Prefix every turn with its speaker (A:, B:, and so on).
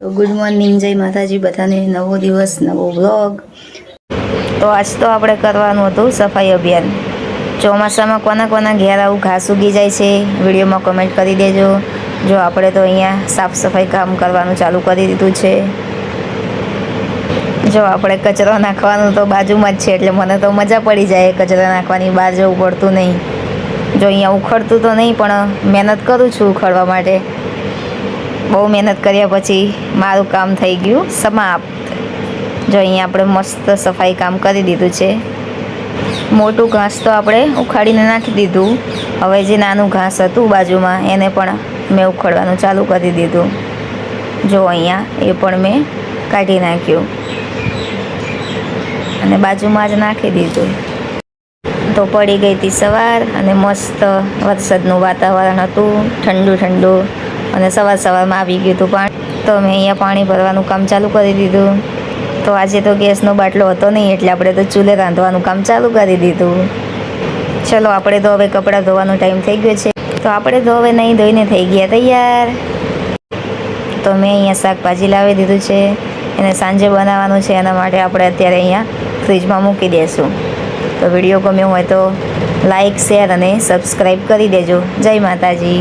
A: Good morning, જય માતાજી બધાને. નવો દિવસ, નવો વ્લોગ. તો આજ તો આપણે કરવાનું હતું સફાઈ અભિયાન. ચોમાસામાં કોના કોના ઘેર આવું ઘાસ ઉગી જાય છે, વિડીયોમાં કમેન્ટ કરી દેજો. જો આપણે તો અહીંયા સાફ સફાઈ કામ કરવાનું ચાલુ કરી દીધું છે. જો આપણે કચરો નાખવાનું તો બાજુમાં જ છે, એટલે મને તો મજા પડી જાય કચરો નાખવાની, બહાર જવું પડતું નહીં. જો અહીંયા ઉખડતું તો નહીં, પણ મહેનત કરું છું ઉખડવા માટે. બહુ મહેનત કર્યા પછી મારું કામ થઈ ગયું સમાપ્ત. જો અહીંયા આપણે મસ્ત સફાઈ કામ કરી દીધું છે. મોટું ઘાસ તો આપણે ઉખાડીને નાખી દીધું. હવે જે નાનું ઘાસ હતું બાજુમાં એને પણ મેં ઉખડવાનું ચાલુ કરી દીધું. જો અહીંયા એ પણ મેં કાઢી નાખ્યું અને બાજુમાં જ નાખી દીધું. તો પડી ગઈ હતી સવાર અને મસ્ત વરસાદનું વાતાવરણ હતું, ઠંડુ ઠંડુ, અને સવારમાં આવી ગયું હતું પાણી. તો મેં અહીંયા પાણી ભરવાનું કામ ચાલુ કરી દીધું. તો આજે તો ગેસનો બાટલો હતો નહીં, એટલે આપણે તો ચૂલે રાંધવાનું કામ ચાલુ કરી દીધું. ચલો, આપણે તો હવે કપડાં ધોવાનો ટાઈમ થઈ ગયો છે, તો આપણે તો હવે નહીં ધોઈને થઈ ગયા તૈયાર. તો મેં અહીંયા શાકભાજી લાવી દીધું છે, એને સાંજે બનાવવાનું છે, એના માટે આપણે અત્યારે અહીંયા ફ્રીજમાં મૂકી દઈશું. તો વિડીયો ગમ્યો હોય તો લાઈક, શેર અને સબસ્ક્રાઈબ કરી દેજો. જય માતાજી.